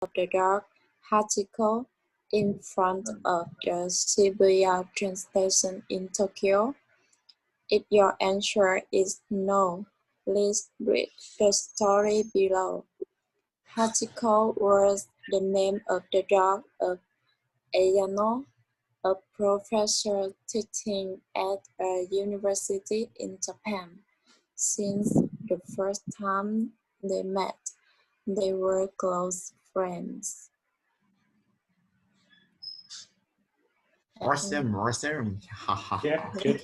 the dog Hachiko in front of the Shibuya train station in Tokyo? If your answer is no, please read the story below. Hachiko was the name of the dog of Ayano, a professor teaching at a university in Japan. Since the first time they met, they were close friends. Awesome. Yeah, good.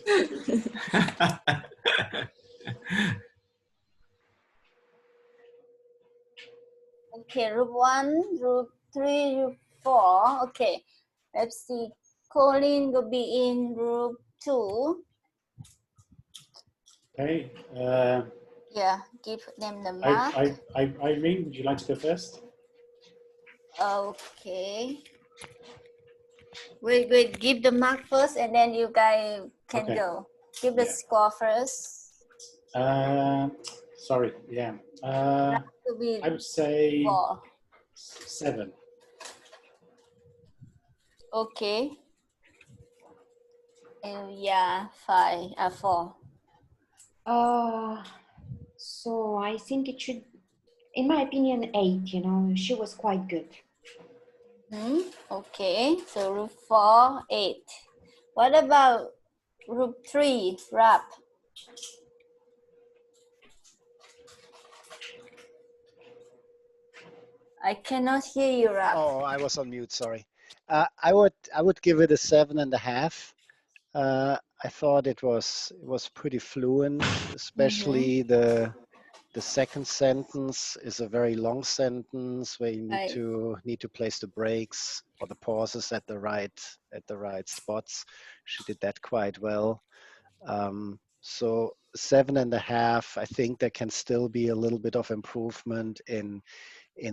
Okay, group 1, group 3, group 4. Okay, let's see. Colin will be in group 2. Okay. Yeah, give them the mark. Irene, would you like to go first? Okay. Wait, give the mark first and then you guys can go. Give the score first. Sorry, yeah. I would say 4. 7. Okay. Yeah, 4. So I think it should, in my opinion, 8, you know, she was quite good. Okay, so group 4, 8. What about group 3, rap? I cannot hear you, rap. Oh, I was on mute, sorry. I would give it a 7.5. I thought it was pretty fluent, especially the second sentence is a very long sentence where you need to place the breaks or the pauses at the right spots. She did that quite well. So 7.5. I think there can still be a little bit of improvement in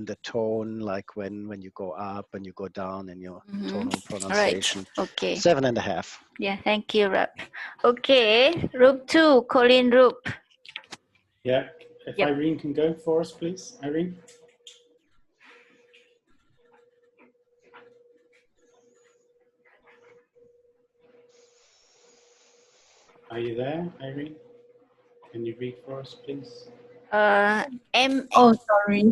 the tone, like when you go up and you go down in your tonal pronunciation. Right. Okay. 7.5. Yeah, thank you, Rap. Okay, group 2, Colin Roop. Yeah, if Irene can go for us, please. Irene. Are you there, Irene? Can you read for us, please? Oh, sorry.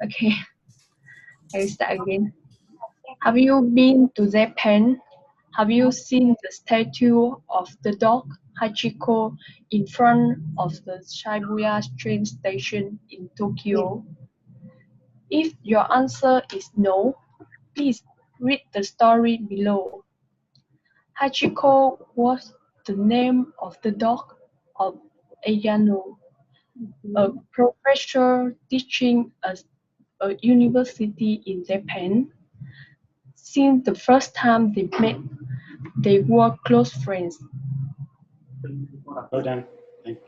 Okay, I start again. Have you been to Japan? Have you seen the statue of the dog Hachiko in front of the Shibuya train station in Tokyo? If your answer is no, please read the story below. Hachiko was the name of the dog of Ayano, a professor teaching at a university in Japan. Since the first time they met, they were close friends. Go down. Thank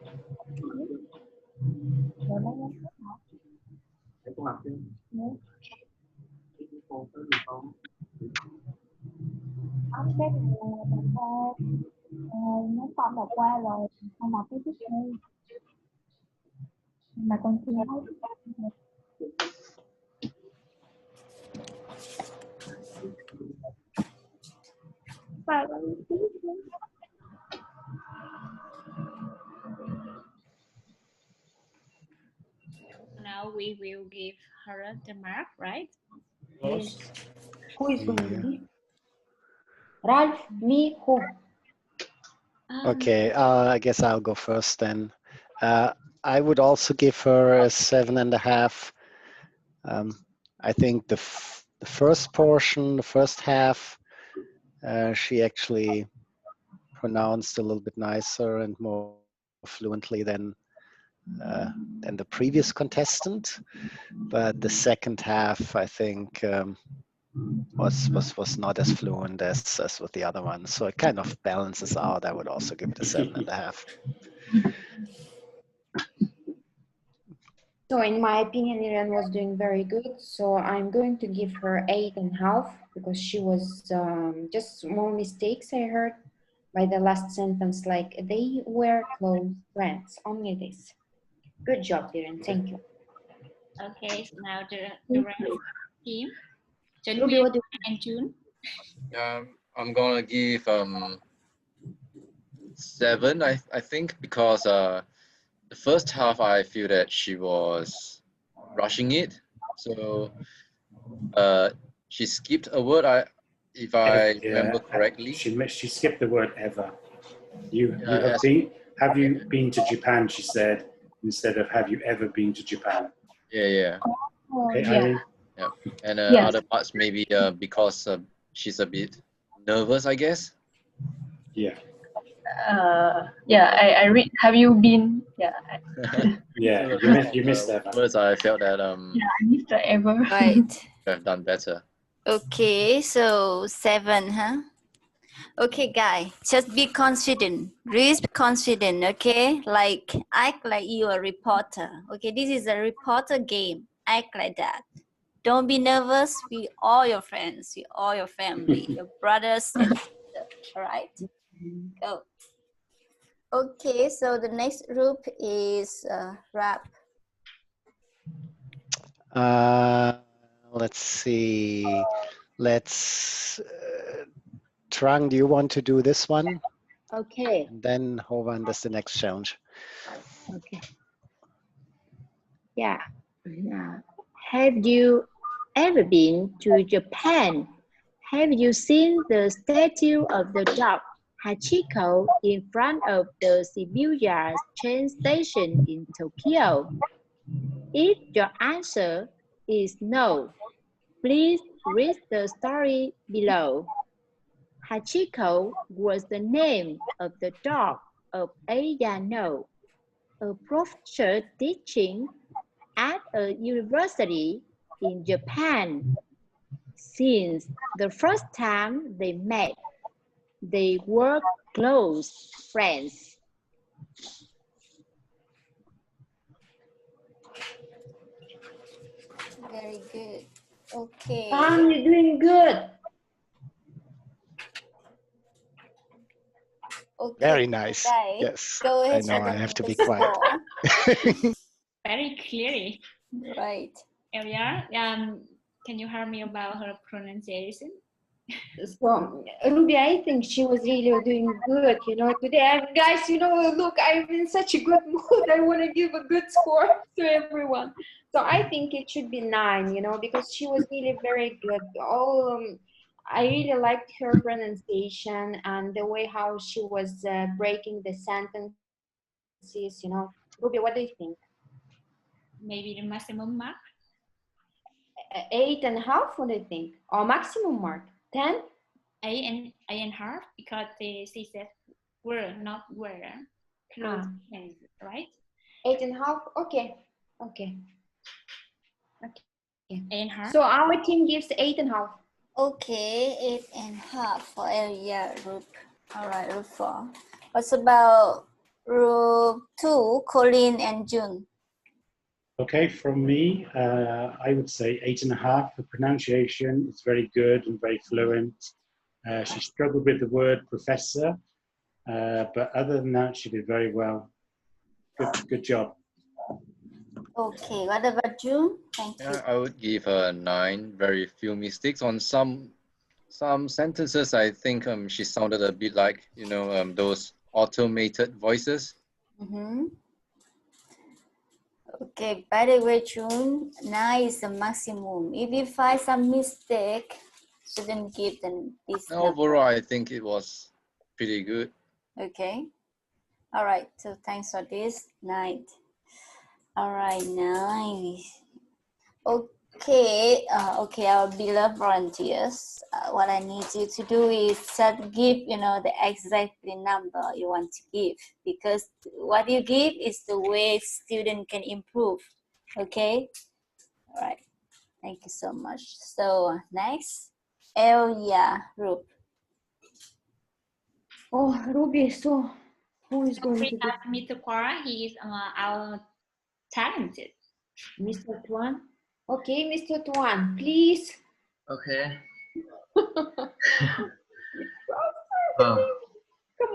Cái này là bạn nó con đọc qua rồi, con đọc cái tiếp theo mà con chưa thấy. Now we will give her the mark, right? Yes. Who is going to give? Ralph, me, who? Okay, I guess I'll go first then. I would also give her a 7.5. I think the first portion, the first half, she actually pronounced a little bit nicer and more fluently than the previous contestant. But the second half, I think, was not as fluent as with the other one. So it kind of balances out. I would also give it a 7.5. So in my opinion, Irene was doing very good. So I'm going to give her 8.5 because she was just small mistakes I heard by the last sentence, like they were close friends, only this. Good job, Irene, thank you. Okay, so now the rest team. Ruby, what do and June. I'm gonna give 7, I think, because the first half I feel that she was rushing it, so she skipped a word. If I remember correctly. She skipped the word ever. Have you been to Japan? She said, instead of have you ever been to Japan? Yeah. Okay, yeah. Irene? Yeah, and Yes. other parts maybe because she's a bit nervous, I guess. Yeah. Yeah, I read. Have you been? Yeah. Yeah, you missed that. Words I felt that Yeah, I missed the ever. Right. have done better. Okay, so 7, huh? Okay, guy, just be confident. Be confident, okay? Like, act like you are a reporter. Okay, this is a reporter game. Act like that. Don't be nervous. We all your friends, we all your family, your brothers and sisters. All right? Go. Okay, so the next group is rap. Let's see. Let's. Trang, do you want to do this one? Okay. And then Hovan does the next challenge. Okay. Yeah. Have you ever been to Japan? Have you seen the statue of the dog Hachiko in front of the Shibuya train station in Tokyo? If your answer is no, please read the story below. Hachiko was the name of the dog of Ayano, a professor teaching at a university in Japan. Since the first time they met, they were close friends. Very good. Okay. You're doing good. Okay. Very nice. Guys, Yes. go I ahead. know I have to be Score. quiet. Very clearly. Right. Elia, can you help me about her pronunciation? So, Ruby, I think she was really doing good, today. Guys, look, I'm in such a good mood. I want to give a good score to everyone. So I think it should be 9, because she was really very good. I really liked her pronunciation and the way how she was breaking the sentences, Ruby, what do you think? Maybe the maximum mark? 8.5, what do you think? Or maximum mark? 10? 8.5 because she said were, not were. Close, right? 8.5, okay. 8.5. So our team gives 8.5. Okay, 8.5 for Elia group. All right, group 4. What's about group 2, Colin and June? Okay, from me, I would say 8.5. The pronunciation is very good and very fluent. She struggled with the word professor, but other than that, she did very well. Good job. Okay, what about June? Thank you. I would give her 9. Very few mistakes on some sentences. I think she sounded a bit like those automated voices. Okay, by the way, June, 9 is the maximum. If you find some mistake, shouldn't give them this number. Overall, I think it was pretty good. Okay. All right. So thanks for this. 9. All right, 9. Okay. Okay, our beloved volunteers. What I need you to do is give the exact number you want to give, because what you give is the way student can improve. Okay. All right. Thank you so much. So next, Elia group. Oh, Ruby, so who is going to do? Mr. Quara, he is our talented. Mr. Tuan? Okay, Mr. Tuan, please. Okay. Come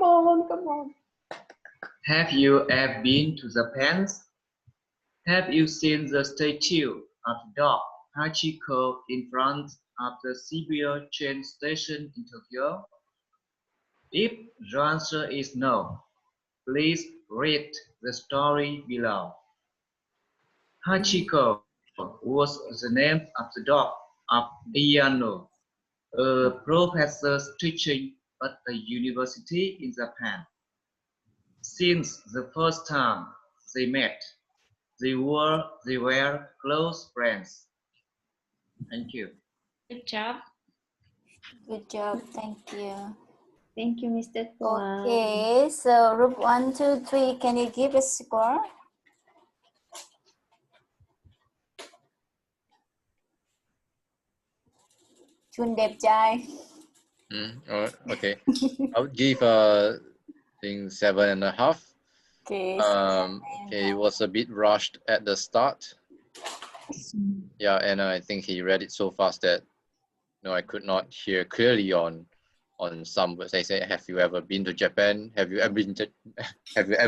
on. Have you ever been to Japan? Have you seen the statue of dog Hachiko in front of the Shibuya train station in Tokyo? If the answer is no, please read the story below. Hachiko was the name of the dog of Iyano, a professor teaching at a university in Japan. Since the first time they met, they were close friends. Thank you. Good job. Good job. Thank you. Thank you, Mr. Tuan. Okay, so group 1, 2, 3, can you give a score? Chun đẹp trai. Okay. I would give I think 7.5. Okay. Okay, it was a bit rushed at the start. Yeah, and I think he read it so fast that I could not hear clearly on some words. They say, "Have you ever been to Japan? Have you ever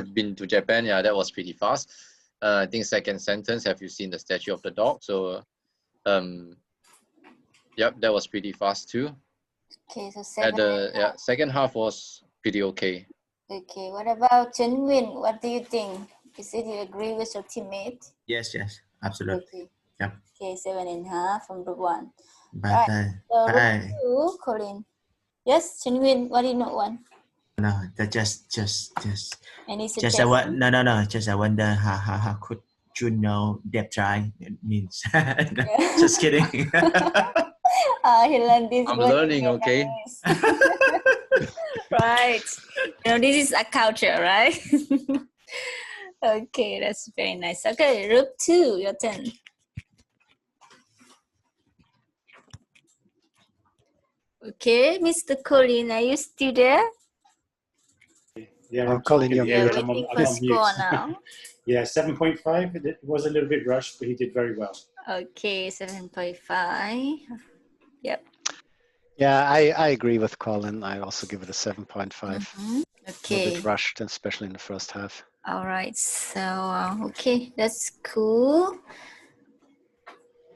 been to Japan?" Yeah, that was pretty fast. I think second sentence, "Have you seen the statue of the dog?" So, yep, that was pretty fast too. Okay, so second half was pretty okay. Okay, what about Chen Win? What do you think? Is it you agree with your teammate? Yes, absolutely. Okay. Yep. Okay, 7.5 from group 1. But Right. So group 2, Colin. Yes, Chen Win, what do you not want? No, just Any just suggestion? no. Just I wonder how could you know depth try? It means just kidding. He learned this I'm word in learning, okay? Right. This is a culture, right? Okay, that's very nice. Okay, group 2, your turn. Okay, Mr. Colin, are you still there? Yeah, Oh, I'm Colin, talking you're here. muted. I'm Waiting on for mute. score now. Yeah, 7.5. It was a little bit rushed, but he did very well. Okay, 7.5. Yep. Yeah, I agree with Colin. I also give it a 7.5. Okay. A bit rushed, especially in the first half. All right. So, okay, that's cool.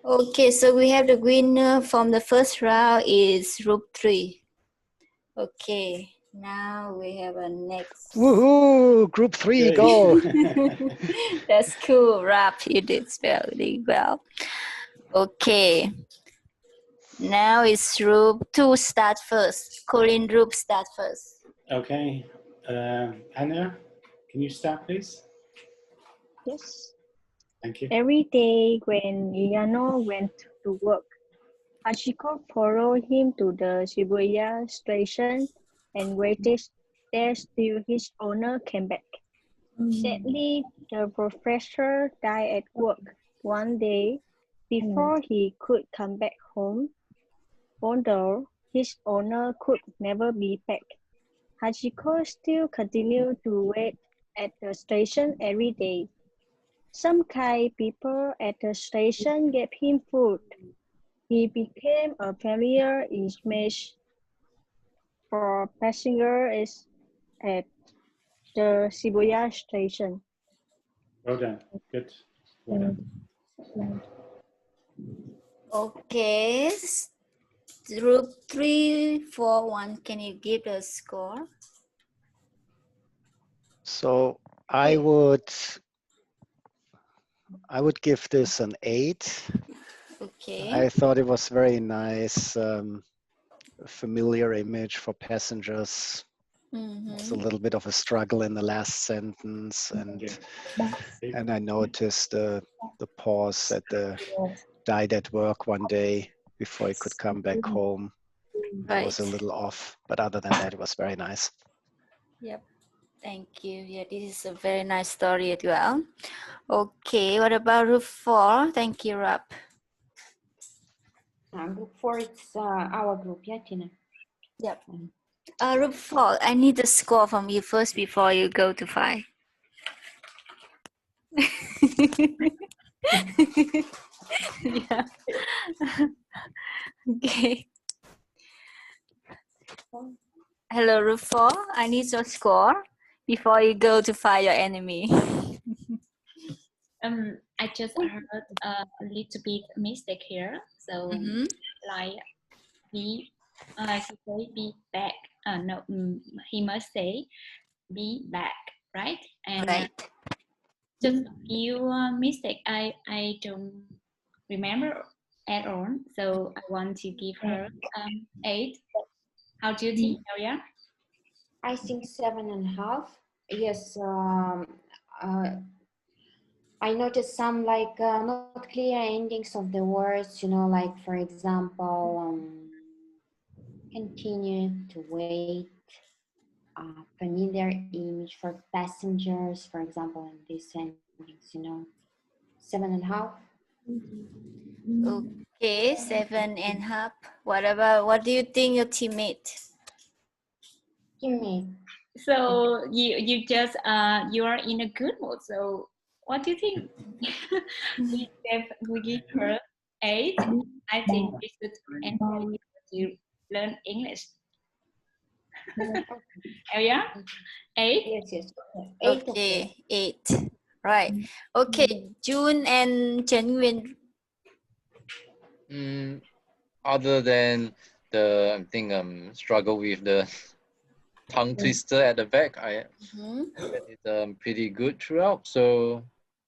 Okay, so we have the winner from the first round is group 3. Okay, now we have a next. Woohoo! Group 3, go! That's cool, Rap. You did really well. Okay. Now it's group 2 start first. Colin group start first. Okay. Anna, can you start, please? Yes. Thank you. Every day when Iyano went to work, Hachiko followed him to the Shibuya station and waited there till his owner came back. Sadly, the professor died at work one day before he could come back home. Although his owner could never be back, Hachiko still continued to wait at the station every day. Some kind people at the station gave him food. He became a familiar image for passengers at the Shibuya station. Well done. Good. Well done. Okay. Group 3, 4, 1. Can you give the score? So I would give this an 8. Okay. I thought it was very nice, familiar image for passengers. It's a little bit of a struggle in the last sentence, and I noticed the pause at the died at work one day before he could come back home. It was a little off, but other than that, it was very nice. Yep. Thank you. Yeah, this is a very nice story as well. Okay, what about group 4? Thank you, Rap. Group 4 is our group, yeah, Tina? Yep. Group 4, I need the score from you first before you go to 5. Yeah. Okay. Hello, group 4. I need your score before you go to find your enemy. I just heard a little bit mistake here. So like be he say be back. No, he must say be back, right? And Right. just a few mistake I don't remember at all. So I want to give her 8. How do you think, Aria? I think 7.5. Yes, I noticed some like not clear endings of the words, you know, like for example, continue to wait, familiar image for passengers, for example, in this sentence, you know, 7.5. Okay, 7.5. What do you think your teammate? Teammate. So you just you are in a good mood. So what do you think? we give her 8. I think we should encourage you to learn English. Aria? 8? Yes. 8. Okay, 8. Right. Okay, June and Genuine. Other than the I think struggle with the tongue twister at the back, it's pretty good throughout. So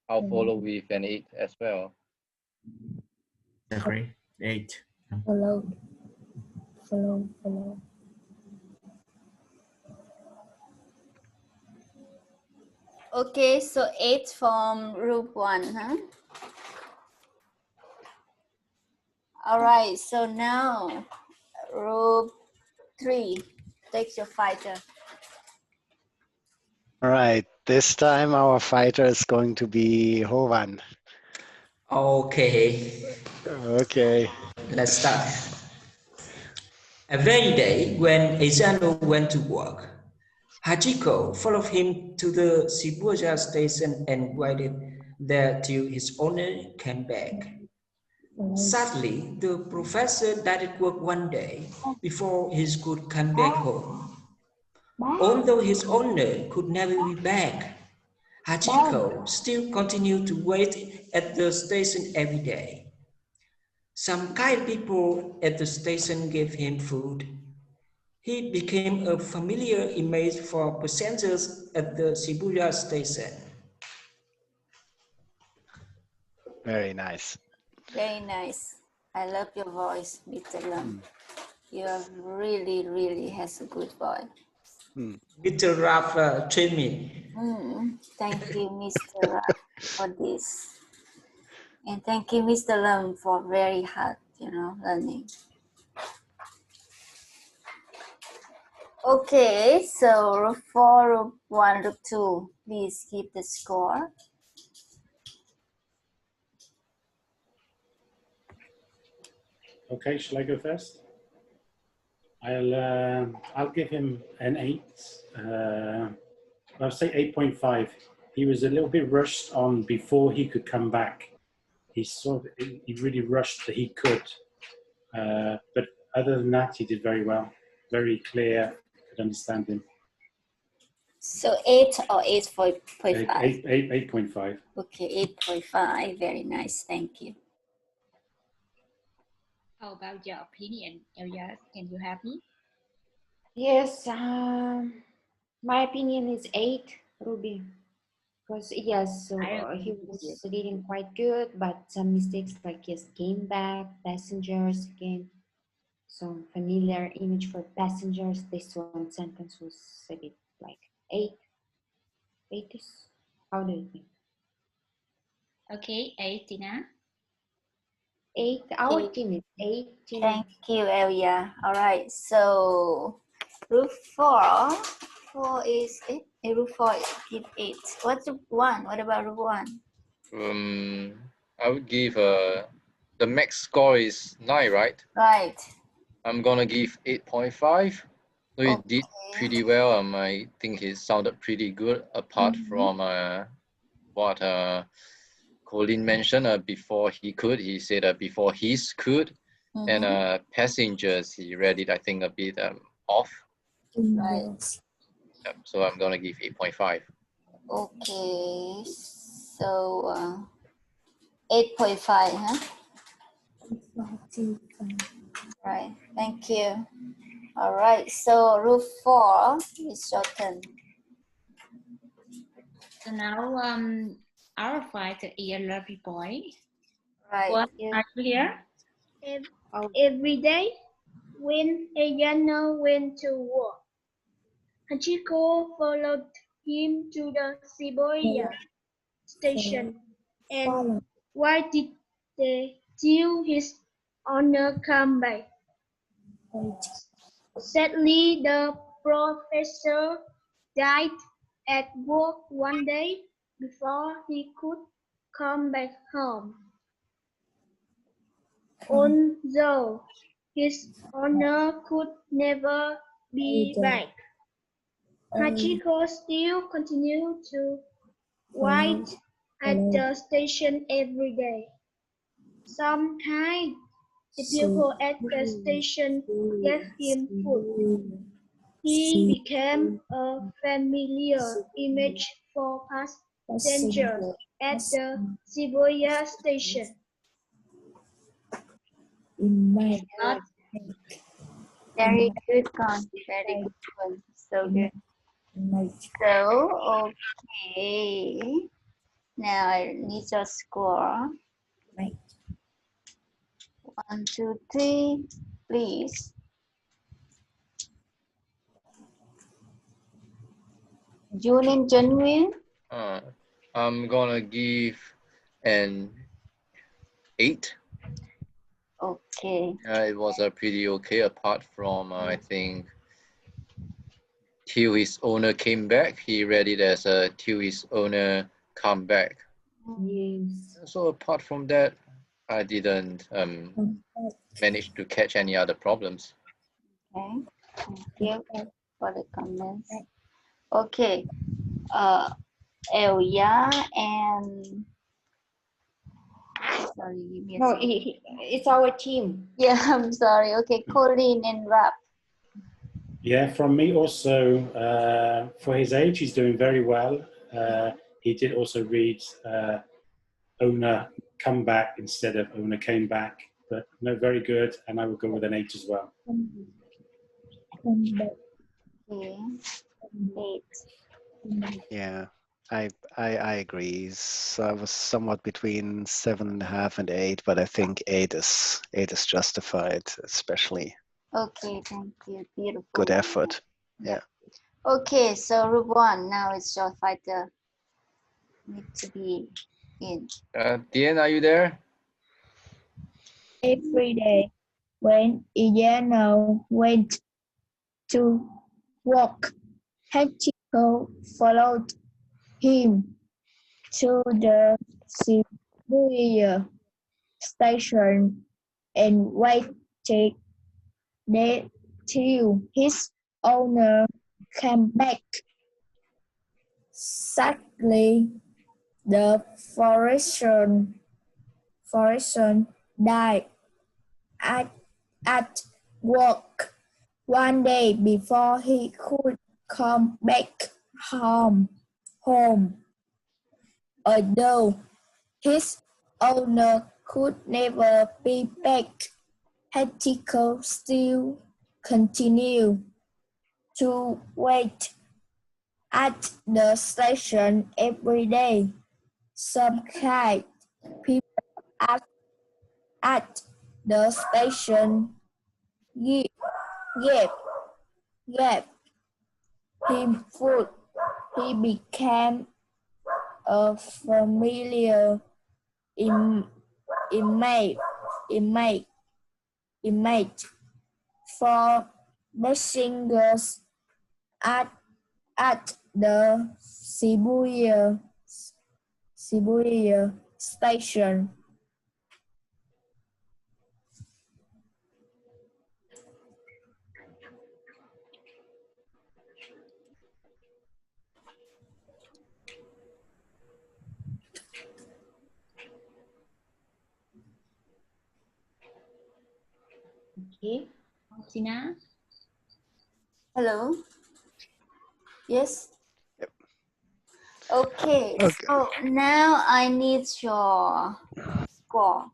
I'll follow with an 8 as well. Agree. 8. Follow. Okay, so 8 from group 1, huh? All right, so now group 3, take your fighter. All right, this time our fighter is going to be Hovan. Okay. Okay. Let's start. Every day when Eizano went to work, Hachiko followed him to the Shibuya station and waited there till his owner came back. Sadly, the professor died at work one day before he could come back home. Although his owner could never be back, Hachiko still continued to wait at the station every day. Some kind people at the station gave him food. He became a familiar image for passengers at the Shibuya station. Very nice. Very nice. I love your voice, Mr. Lam. You are really has a good voice. Mr. Raf trained me. Thank you, Mr. Raf, for this. And thank you, Mr. Lam, for very hard, learning. Okay, so group 4, group 1, group 2, please keep the score. Okay, shall I go first? I'll give him an 8. I'll say 8.5. He was a little bit rushed on before he could come back. He really rushed that he could. But other than that, he did very well. Very clear, could understand him. So 8 or 8.5? 8.5. Okay, 8.5. Very nice. Thank you. How about your opinion, Aria? Can you help me? Yes, my opinion is 8, Ruby. Because yes, so, he was reading quite good, but some mistakes like yes, came back, passengers again. So familiar image for passengers. This one sentence was a bit like 8. 8 is, how do you think? Okay, 8, Tina. 8, our team is 8. Thank you, Elia. All right, so group 4. 4 is 8. Group 4 give 8. What's group 1? What about group 1? I would give the max score is 9, right? Right. I'm gonna give 8.5. So he did pretty well. I think he sounded pretty good apart from what Colin mentioned before he said before his could. And passengers, he read it, I think, a bit off. Right. So I'm gonna give 8.5. Okay. So 8.5, huh? Right, thank you. All right, so rule 4 is your turn. So now our fight is a lovely boy. Right. What are you here? Every day, when Ayano went to work, Hachiko followed him to the Shibuya station and waited till his owner come back. Sadly, the professor died at work one day before he could come back home. Although his owner could never be back, Hachiko still continued to wait at the station every day. Sometimes the people at the station gave him food. He became a familiar image for passengers at the Shibuya station. Very good one. Very good one. So good. So, okay. Now I need your score. 1, 2, 3, please. June and Genuine. I'm gonna give an 8. Okay. It was a pretty okay, apart from I think till his owner came back. He read it as till his owner come back. Yes. So apart from that, I didn't manage to catch any other problems. Okay. Thank you for the comments. Okay. Elia and sorry, give me a No, second. it's our team. Yeah, I'm sorry. Okay, Colin and Rap. Yeah, from me also, for his age, he's doing very well. He did also read owner come back instead of owner came back, but no, very good. And I would go with an 8 as well. Okay. 8. Yeah, I agree. So I was somewhat between 7.5 and 8, but I think 8 is justified, especially. Okay, thank you. Beautiful. Good effort. Yeah. Okay, so Group 1, now it's your fighter. Need to be in. Tien, are you there? Every day, when Iyano went to work, Hachiko followed him to the Shibuya station and waited there till his owner came back. Sadly, the forester died at work one day before he could come back home. Although his owner could never be back, Hachiko still continued to wait at the station every day. Sometimes people at the station gave him food. He became a familiar image for passengers at the Shibuya station. Okay. Tina? Hello? Yes? Yep. Okay, Okay. so now I need your score.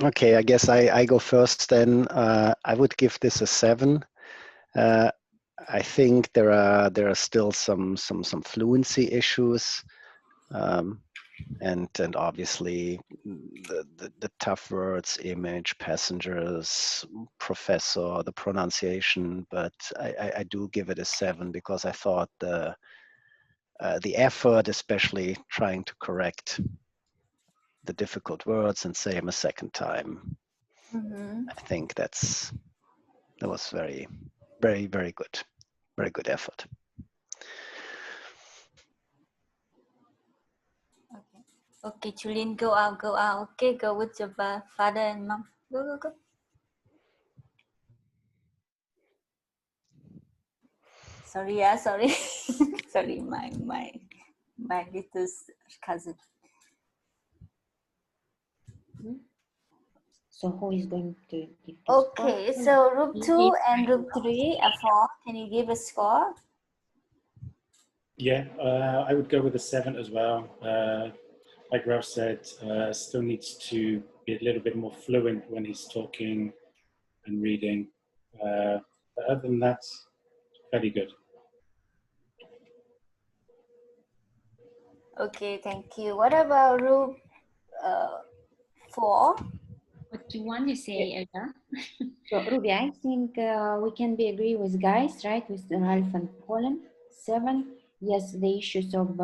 Okay, I guess I go first then. I would give this a 7. I think there are still some fluency issues, and obviously the tough words, image, passengers, professor, the pronunciation. But I do give it a 7 because I thought the effort, especially trying to correct the difficult words and say them a second time. I think that was very good. Very good effort. Okay, Julian, go out. Okay, go with your father and mom. Go. Sorry, sorry. Sorry, my little cousin. So who is going to give the Okay, score? so group 2 and group 3 are 4. Can you give a score? Yeah, I would go with a 7 as well. Like Ralph said, still needs to be a little bit more fluent when he's talking and reading. But other than that, very good. Okay, thank you. What about group 4? What do you want to say, Elga? So Ruby, I think we can be agree with guys, right? With Ralph and Colin. 7. Yes, the issues of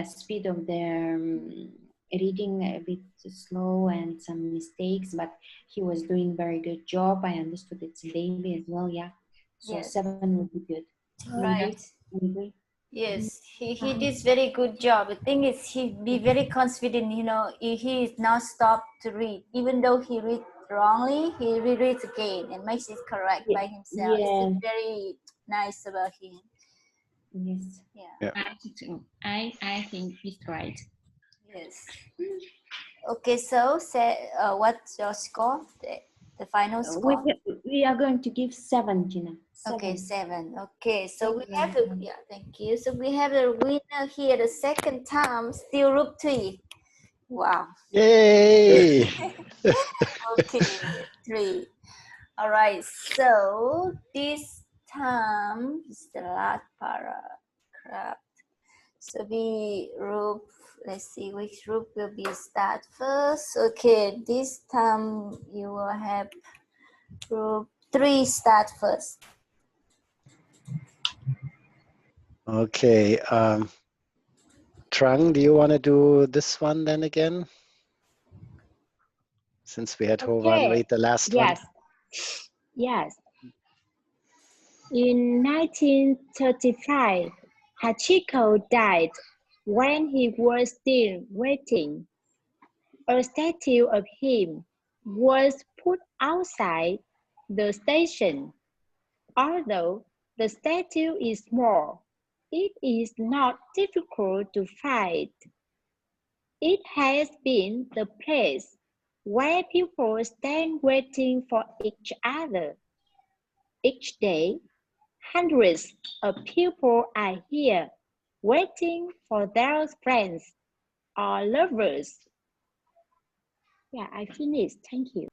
speed of the reading a bit slow and some mistakes, but he was doing very good job. I understood it's a baby as well. Yeah. So Yes. 7 would be good. Right. Agree. Yes, he did very good job. The thing is, he be very confident. You know, he is not stopped to read, even though he read wrongly. He rereads again and makes it correct by himself. Yeah. It's very nice about him. Yes. Yeah. I think he's right. Yes. Okay, so say what's your score? The final score? We are going to give 7, Gina. 7. Okay, 7. Okay, so we have the thank you. So we have the winner here the second time, still group 3. Wow. Yay! Okay, 3. All right, so this time is the last paragraph. So we group, let's see which group will be start first. Okay, this time you will have group 3 start first. Okay. Trung, do you want to do this one then again? Since we had Hovan read the last one. Yes. In 1935, Hachiko died when he was still waiting. A statue of him was put outside the station. Although the statue is small, it is not difficult to find. It has been the place where people stand waiting for each other. Each day, hundreds of people are here waiting for their friends or lovers. Yeah, I finished. Thank you.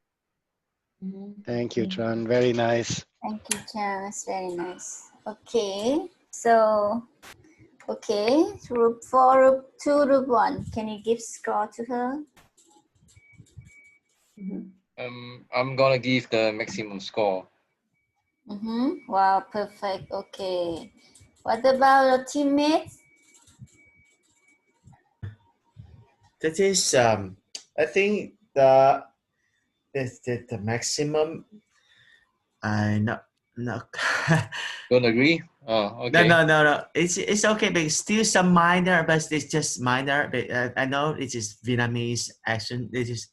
Thank you, Trung. Very nice. Thank you, Charles. Very nice. Okay, so okay, group 4, group 2, group 1. Can you give score to her? I'm gonna give the maximum score. Wow, perfect. Okay. What about your teammates? That is, I think the maximum. I no. Don't agree? Oh, okay. No. It's okay, but still some minor, but it's just minor. But I know it is Vietnamese accent. It's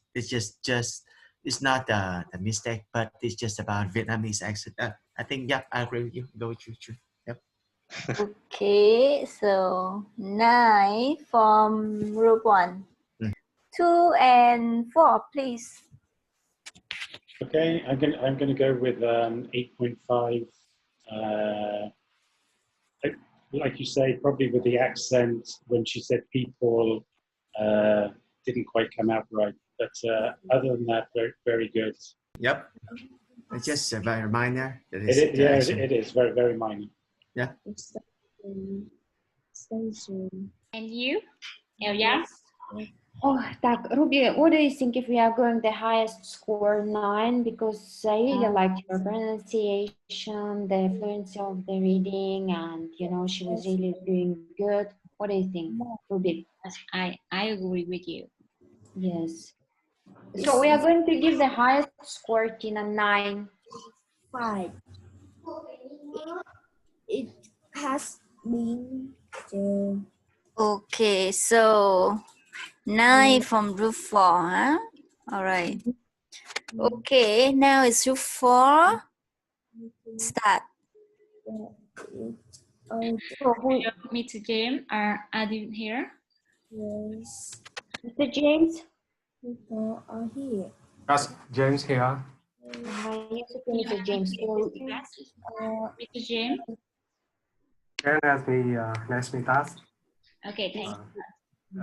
just it's not the mistake, but it's just about Vietnamese accent. I think I agree with you. Go with you. Yep. Okay, so 9 from group 1. 2 and 4, please. Okay, I'm going to go with 8.5 Like you say, probably with the accent, when she said people, didn't quite come out right. But other than that, very, very good. Yep. It's just a very minor. It is, it is very, very minor. Yeah. And you, Elia? Oh, tak, Ruby, what do you think if we are going the highest score 9? Because I really liked your pronunciation, the fluency of the reading, and you know she was really doing good. What do you think, Ruby? I agree with you. Yes. So we are going to give the highest score, Tina, 9. 5. It has been Okay, so 9 from group 4, huh? All right. Okay, now it's group 4. Start. Mr. James, are you here? Yes. Mr. James? People are here. Yes, James here. Yes, Mr. James. Mr. James? Can you ask me next task? Okay, thank you.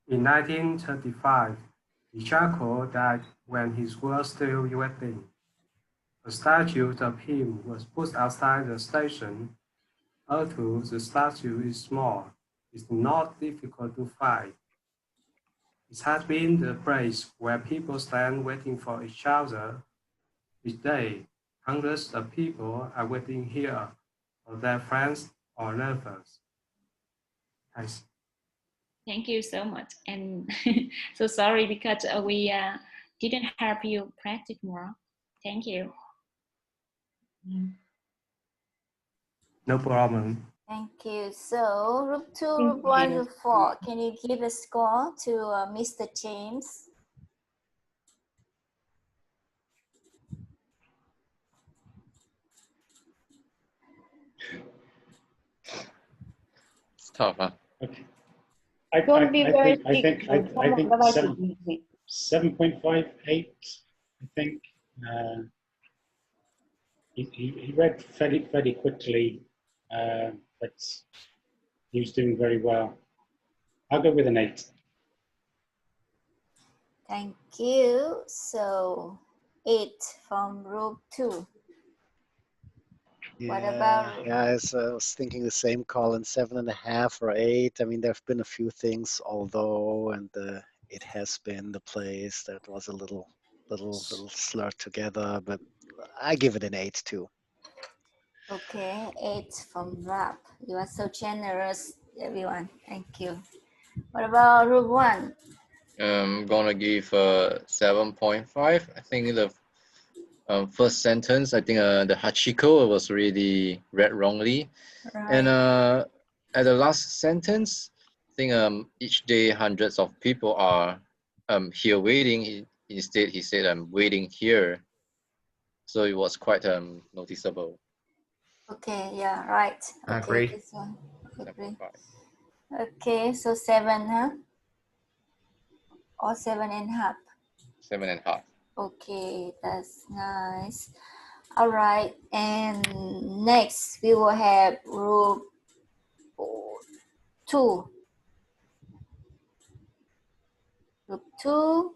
In 1935, Charcot died when he was still waiting. A statue of him was put outside the station. Although the statue is small, it's not difficult to find. It has been the place where people stand waiting for each other. Each day, hundreds of people are waiting here for their friends or lovers. Thanks. Thank you so much. And so sorry because we didn't help you practice more. Thank you. No problem. Thank you. So, group 2, group 1, group 4. Can you give a score to Mr. James? It's tough, huh? Okay. I think 7.58. I think he read fairly quickly, but he was doing very well. I'll go with an 8. Thank you. So 8 from group 2. Yeah, What about? yeah, I was thinking the same, Colin, 7.5 or 8. I mean, there have been a few things, although, and it has been the place that was a little slurred together, but I give it an 8 too. Okay, 8 from Rap. You are so generous, everyone. Thank you. What about group 1? I'm gonna give 7.5. I think the first sentence, I think the Hachiko was really read wrongly. Right. And at the last sentence, I think each day hundreds of people are here waiting. Instead, he said, I'm waiting here. So it was quite noticeable. Okay, yeah, right. I Okay, agree. this one. Agree. Okay, so 7, huh? Or 7.5? 7.5. Okay, that's nice. All right, and next we will have group 2. Group 2.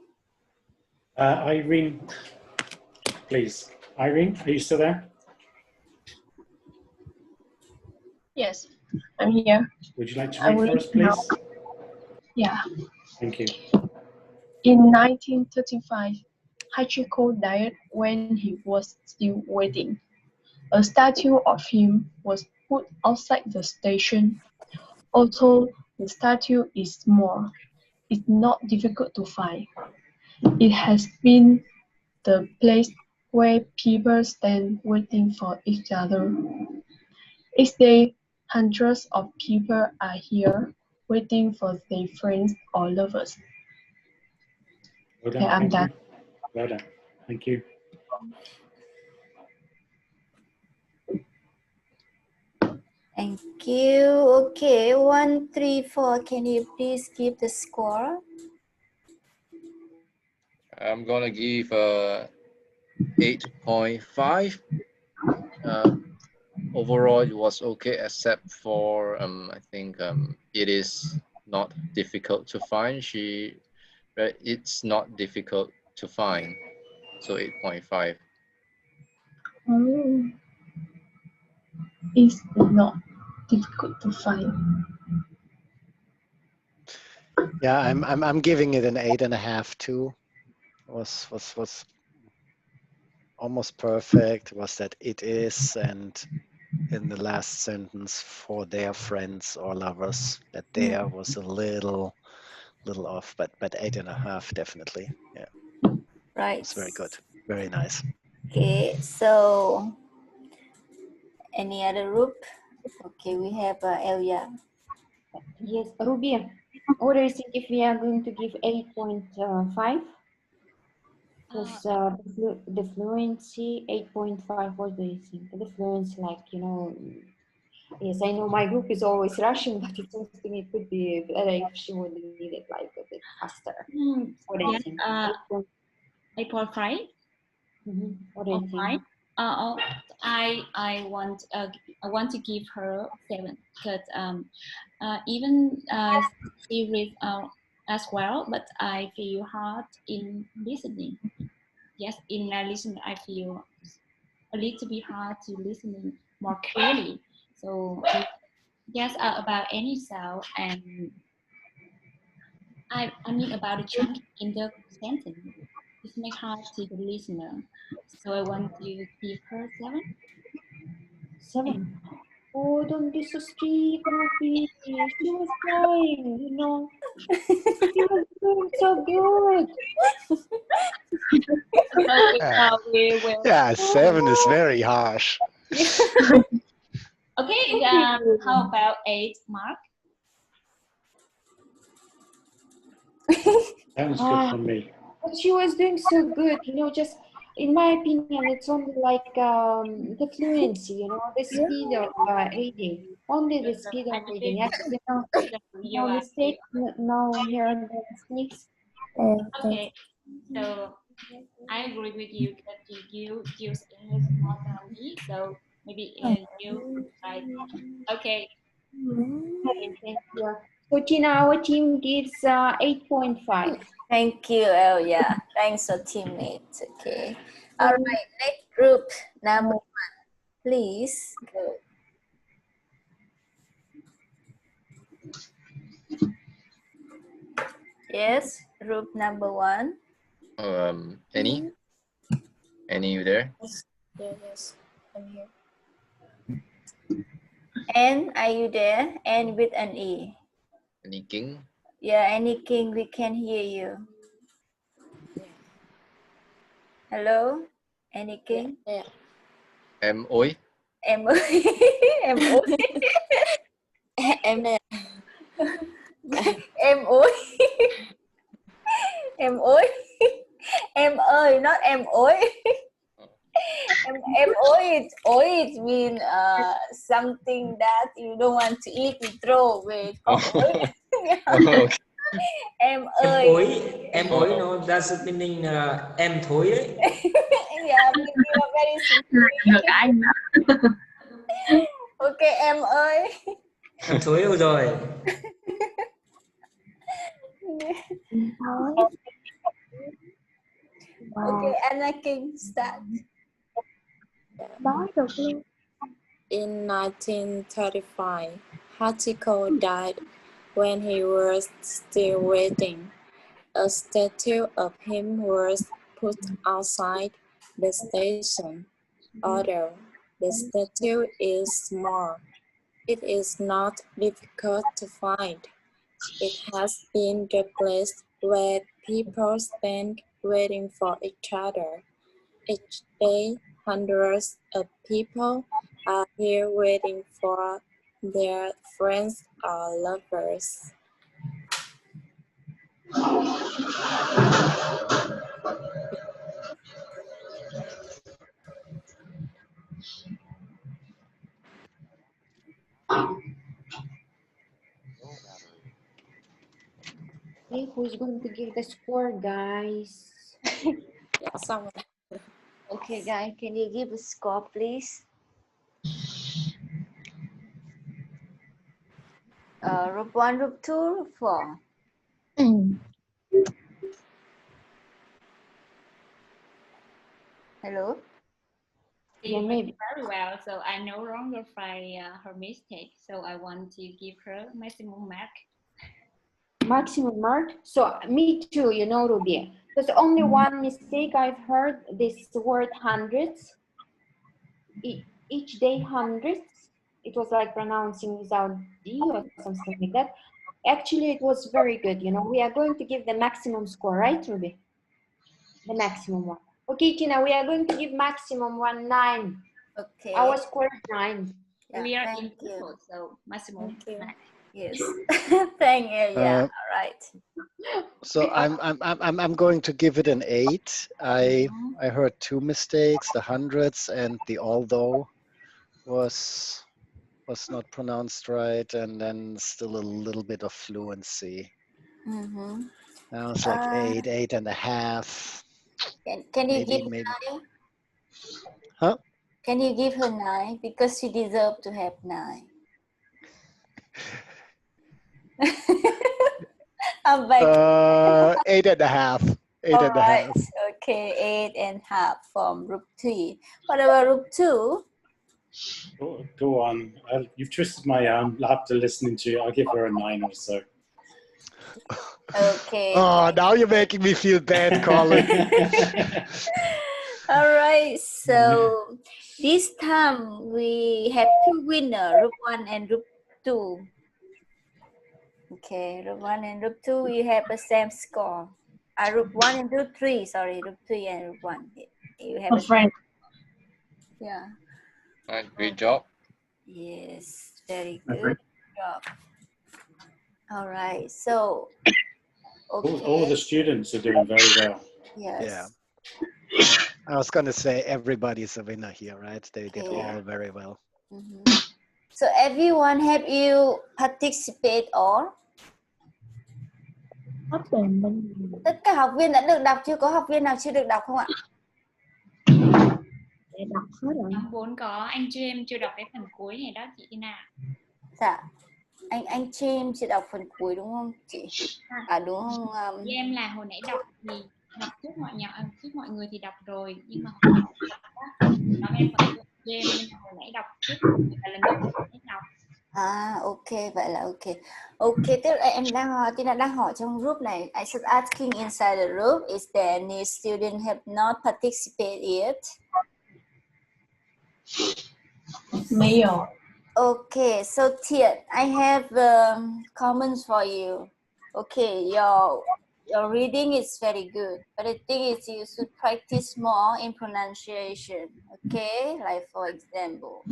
Irene, please. Irene, are you still there? Yes, I'm here. Would you like to read for us, please? Yeah. Thank you. In 1935, Hachiko died when he was still waiting. A statue of him was put outside the station. Although the statue is small, it's not difficult to find. It has been the place where people stand waiting for each other. Each day, hundreds of people are here waiting for their friends or lovers. Well done. Okay, I'm done. Well done. Thank you. Thank you. Okay, 1, 3, 4. Can you please give the score? I'm gonna give 8.5. Overall, it was okay, except for I think it is not difficult to find. It's not difficult to find, so 8.5. Oh, it's not difficult to find. Yeah, I'm giving it an 8.5 too. Was almost perfect. Was that it is, and in the last sentence, for their friends or lovers, that there was a little off, but 8.5 definitely. Yeah, Right. it's very good, very nice. Okay, so any other group? Okay, we have Elia. Yes, Ruby, what do you think if we are going to give 8.5? Because the fluency 8.5, what do you think? The fluency, like, you know, yes, I know my group is always rushing, but it seems to me it could be better if she would need it like a bit faster. What do you Yes, think? 8.5. What do you think? I want to give her 7 because even she reads as well, but I feel hard in listening. Yes, in listening I feel a little bit hard to listen more clearly. So yes, about any sound, and I mean about the chunk in the sentence. It makes hard to the listener. So I want to give her 7. 7. Oh, don't be so strict, Ruby. She was trying, you know. She was doing so good. Yeah, 7 is very harsh. Okay, how about 8, Mark? Sounds good for me. But she was doing so good, you know, just in my opinion, it's only like the fluency, you know, the speed of reading. Only the speed of reading. Actually, no mistake, no here and there mistakes. Okay, so I agree with you that you use English more than me, so maybe you try. Okay. Thank you. So Tina, our team gives 8.5. Thank you, Elia. Thanks, your teammate. Okay. All right, next group, number 1. Please go. Yes, group number 1. Annie? Annie, you there? Yes, I'm here. Anne, are you there? Anne with an E. Annie King? Yeah, Annie King, we can hear you. Hello, Annie King? Yeah. Em ơi? Em ơi. Em ơi. Em đây. Em ơi. Em ơi. Em ơi, not em ơi. Em ơi, it means something that you don't want to eat, you throw away. Okay. Em ơi. Em ối nó doesn't meaning em thối đấy. Yeah, you are very simple. Okay, em ơi. Em thối đâu rồi? Okay, Anna King, start. In 1935, Hachiko died when he was still waiting. A statue of him was put outside the station. Although the statue is small, it is not difficult to find. It has been the place where people stand waiting for each other. Each day, hundreds of people are here waiting for their friends or lovers. Hey, who's going to give the score, guys? Yeah, someone. Okay, guys, can you give a score, please? Group 1, Group 2, Group 4. Hello? Yeah, maybe. Very well, so I no longer find her mistake, so I want to give her maximum mark. Maximum mark? So me too, you know, Ruby. There's only one mistake I've heard, this word hundreds. Each day hundreds. It was like pronouncing without D or something like that. Actually, it was very good, you know. We are going to give the maximum score, right, Ruby? The maximum one. Okay, Tina, we are going to give maximum 9. Okay. Our score is 9. Yeah, We are thank in you. total, so maximum mark. Yes. Thank you. Yeah. All right. So I'm going to give it an 8. I heard 2 mistakes, the hundreds and the although was not pronounced right, and then still a little bit of fluency. Now it's like 8 and a half. Can you give maybe. 9? Huh? Can you give her 9 because she deserves to have 9? I'm back. 8 and a half. 8 All and a right. half. Okay, 8.5 from Group 3. What about Group 2? Go on. You've twisted my arm after listening to you. I'll give her a 9 or so. Okay. Oh, now you're making me feel bad, Colin. All right. So this time we have 2 winners, Group 1 and Group 2. Okay, Group 1 and Group 2, you have the same score. Group 1 and Group 3, sorry, Group 3 and Group 1. You have a friend. Yeah. Great job. Yes, very good job. All right, so okay. All the students are doing very well. Yes. Yeah. I was going to say everybody's a winner here, right? They did all very well. So everyone, have you participate all? Tất cả học viên đã được đọc chưa? Có học viên nào chưa được đọc không ạ? Đọc hết rồi. Nhóm 4 có anh James chưa đọc cái phần cuối này đó chị Tina. Dạ. Anh James chưa đọc phần cuối đúng không chị? Đúng không? James là hồi nãy đọc thì đọc trước mọi người thì đọc rồi, nhưng mà nói em phần James nhưng mà hồi nãy đọc trước là lần đầu tiên đọc. Ok, vậy là ok. Ok, tức là Tina đang hỏi trong group này. I was asking inside the group, is there any student have not participated yet? Me. Okay, so Thiện, I have comments for you. Okay, your reading is very good, but the thing is you should practice more in pronunciation. Okay, like for example,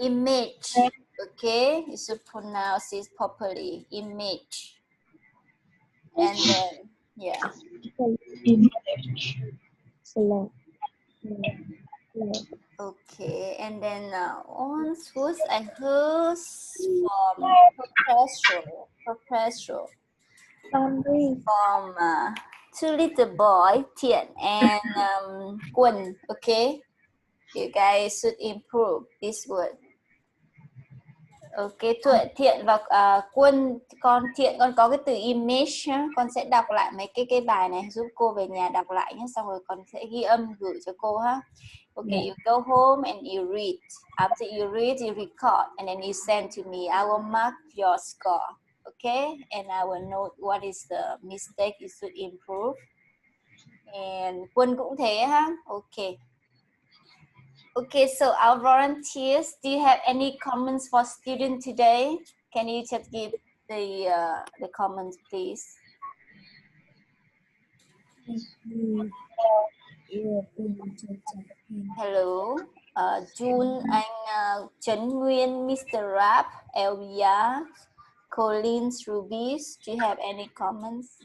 image. Okay, you should pronounce it properly. Image. And then, yeah. Image. Okay, and then on first I heard from professor from two little boy Thiện and Quân. Okay, you guys should improve this word. Ok, Thiện và Quân, Thiện con có cái từ image nhá. Con sẽ đọc lại mấy cái bài này giúp cô về nhà đọc lại nhé, xong rồi con sẽ ghi âm gửi cho cô ha. Okay, you go home and you read. After you read, you record and then you send to me. I will mark your score. Okay, and I will note what is the mistake you should improve. And Quân cũng thế ha. Okay. Okay, so our volunteers, do you have any comments for students today? Can you just give the comments, please? Hello, June, anh Trấn Nguyên, Mr. Rap, Elvia, Colleen, Rubies, do you have any comments?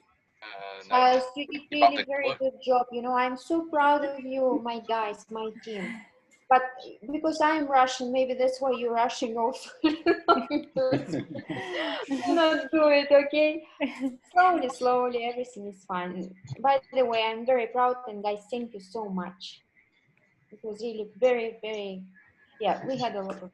You did really very good job. You know, I'm so proud of you, my guys, my team. But because I'm Russian, maybe that's why you're rushing off. Not do it, okay? Slowly, everything is fine. By the way, I'm very proud, and guys, thank you so much. It was really very, very, yeah, we had a lot of